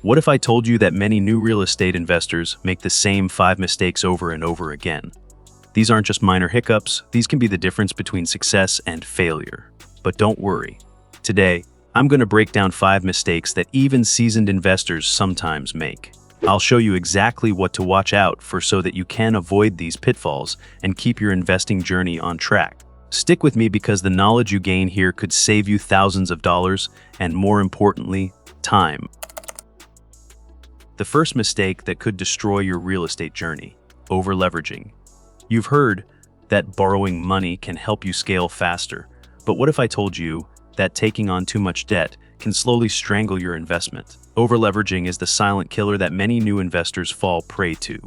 What if I told you that many new real estate investors make the same 5 mistakes over and over again? These aren't just minor hiccups, these can be the difference between success and failure. But don't worry. Today, I'm going to break down 5 mistakes that even seasoned investors sometimes make. I'll show you exactly what to watch out for so that you can avoid these pitfalls and keep your investing journey on track. Stick with me because the knowledge you gain here could save you thousands of dollars and, more importantly, time. The first mistake that could destroy your real estate journey: overleveraging. You've heard that borrowing money can help you scale faster, but what if I told you that taking on too much debt can slowly strangle your investment? Overleveraging is the silent killer that many new investors fall prey to.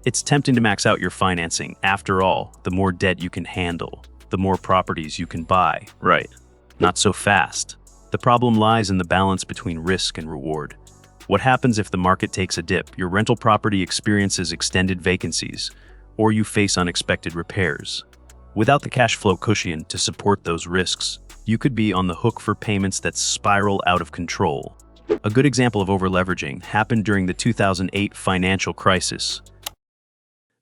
It's tempting to max out your financing. After all, the more debt you can handle, the more properties you can buy. Right. Not so fast. The problem lies in the balance between risk and reward. What happens if the market takes a dip, your rental property experiences extended vacancies, or you face unexpected repairs? Without the cash flow cushion to support those risks, you could be on the hook for payments that spiral out of control. A good example of overleveraging happened during the 2008 financial crisis.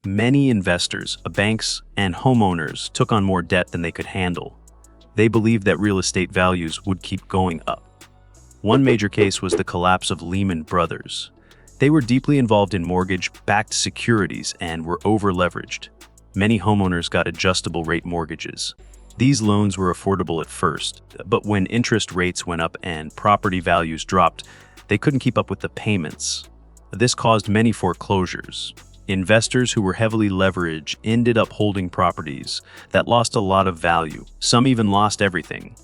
Many investors, banks, and homeowners took on more debt than they could handle. They believed that real estate values would keep going up. One major case was the collapse of Lehman Brothers. They were deeply involved in mortgage-backed securities and were overleveraged. Many homeowners got adjustable rate mortgages. These loans were affordable at first, but when interest rates went up and property values dropped, they couldn't keep up with the payments. This caused many foreclosures. Investors who were heavily leveraged ended up holding properties that lost a lot of value. Some even lost everything.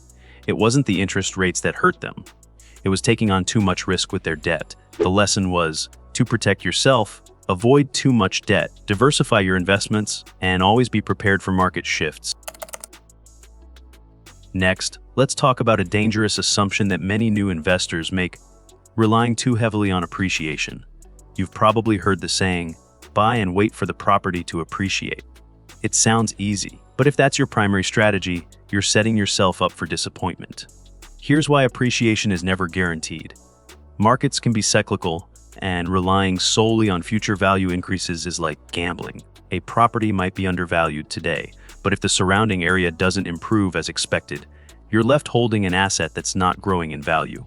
It wasn't the interest rates that hurt them. It was taking on too much risk with their debt. The lesson was to protect yourself, avoid too much debt, diversify your investments, and always be prepared for market shifts. Next, let's talk about a dangerous assumption that many new investors make: relying too heavily on appreciation. You've probably heard the saying, buy and wait for the property to appreciate. It sounds easy, but if that's your primary strategy, you're setting yourself up for disappointment. Here's why appreciation is never guaranteed. Markets can be cyclical, and relying solely on future value increases is like gambling. A property might be undervalued today, but if the surrounding area doesn't improve as expected, you're left holding an asset that's not growing in value.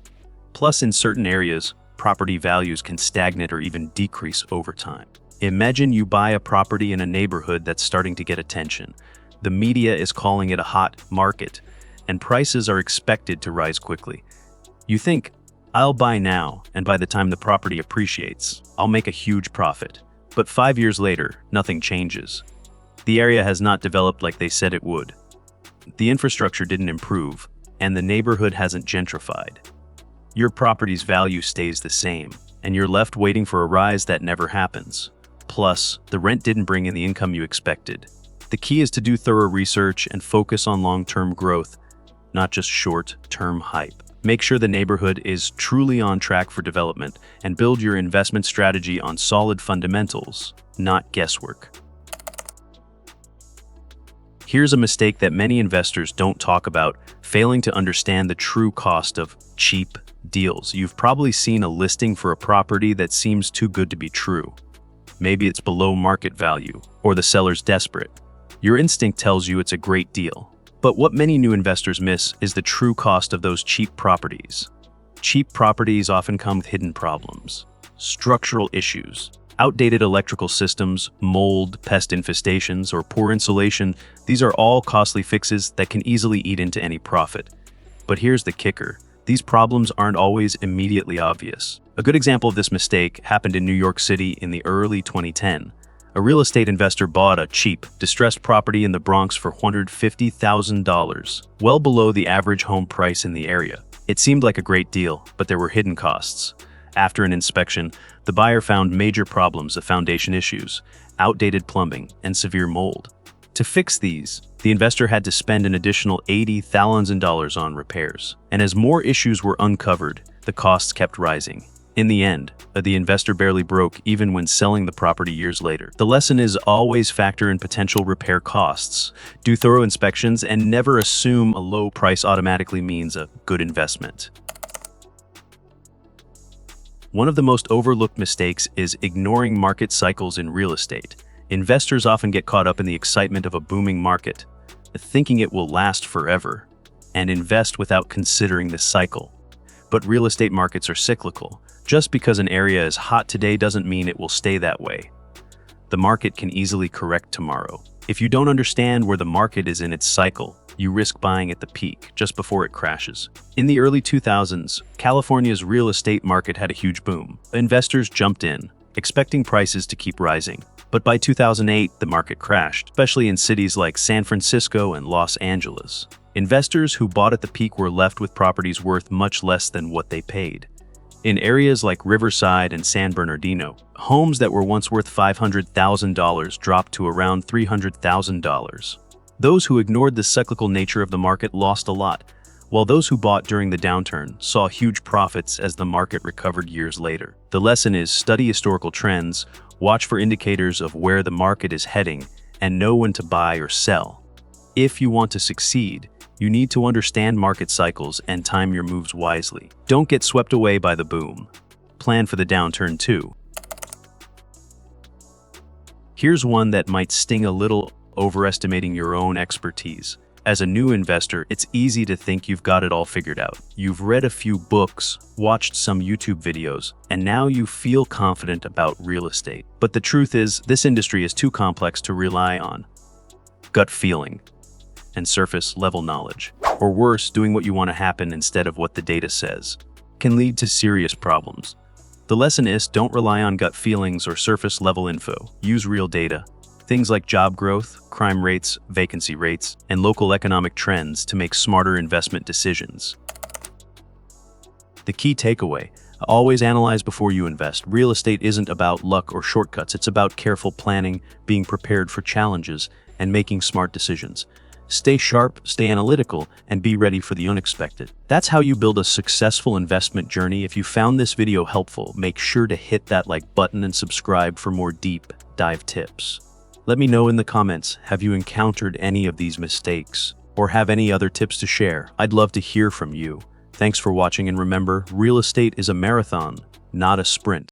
Plus, in certain areas, property values can stagnate or even decrease over time. Imagine you buy a property in a neighborhood that's starting to get attention. The media is calling it a hot market, and prices are expected to rise quickly. You think, I'll buy now, and by the time the property appreciates, I'll make a huge profit. But 5 years later, nothing changes. The area has not developed like they said it would. The infrastructure didn't improve, and the neighborhood hasn't gentrified. Your property's value stays the same, and you're left waiting for a rise that never happens. Plus, the rent didn't bring in the income you expected. The key is to do thorough research and focus on long-term growth, not just short-term hype. Make sure the neighborhood is truly on track for development and build your investment strategy on solid fundamentals, not guesswork. Here's a mistake that many investors don't talk about: failing to understand the true cost of cheap deals. You've probably seen a listing for a property that seems too good to be true. Maybe it's below market value, or the seller's desperate. Your instinct tells you it's a great deal. But what many new investors miss is the true cost of those cheap properties. Cheap properties often come with hidden problems: structural issues, outdated electrical systems, mold, pest infestations, or poor insulation. These are all costly fixes that can easily eat into any profit. But here's the kicker: these problems aren't always immediately obvious. A good example of this mistake happened in New York City in the early 2010s. A real estate investor bought a cheap, distressed property in the Bronx for $150,000, well below the average home price in the area. It seemed like a great deal, but there were hidden costs. After an inspection, the buyer found major problems of foundation issues, outdated plumbing, and severe mold. To fix these, the investor had to spend an additional $80,000 on repairs. And as more issues were uncovered, the costs kept rising. In the end, the investor barely broke even when selling the property years later. The lesson is always factor in potential repair costs, do thorough inspections, and never assume a low price automatically means a good investment. One of the most overlooked mistakes is ignoring market cycles in real estate. Investors often get caught up in the excitement of a booming market, thinking it will last forever, and invest without considering the cycle. But real estate markets are cyclical. Just because an area is hot today doesn't mean it will stay that way. The market can easily correct tomorrow. If you don't understand where the market is in its cycle, you risk buying at the peak, just before it crashes. In the early 2000s, California's real estate market had a huge boom. Investors jumped in, expecting prices to keep rising. But by 2008, the market crashed, especially in cities like San Francisco and Los Angeles. Investors who bought at the peak were left with properties worth much less than what they paid. In areas like Riverside and San Bernardino, homes that were once worth $500,000 dropped to around $300,000. Those who ignored the cyclical nature of the market lost a lot, while those who bought during the downturn saw huge profits as the market recovered years later. The lesson is study historical trends, watch for indicators of where the market is heading, and know when to buy or sell. If you want to succeed, you need to understand market cycles and time your moves wisely. Don't get swept away by the boom. Plan for the downturn too. Here's one that might sting a little: overestimating your own expertise. As a new investor, it's easy to think you've got it all figured out. You've read a few books, watched some YouTube videos, and now you feel confident about real estate. But the truth is, this industry is too complex to rely on gut feeling and surface-level knowledge. Or worse, doing what you want to happen instead of what the data says can lead to serious problems. The lesson is, don't rely on gut feelings or surface-level info. Use real data. Things like job growth, crime rates, vacancy rates, and local economic trends to make smarter investment decisions. The key takeaway: always analyze before you invest. Real estate isn't about luck or shortcuts. It's about careful planning, being prepared for challenges, and making smart decisions. Stay sharp, stay analytical, and be ready for the unexpected. That's how you build a successful investment journey. If you found this video helpful, make sure to hit that like button and subscribe for more deep dive tips. Let me know in the comments, have you encountered any of these mistakes, or have any other tips to share? I'd love to hear from you. Thanks for watching, and remember, real estate is a marathon, not a sprint.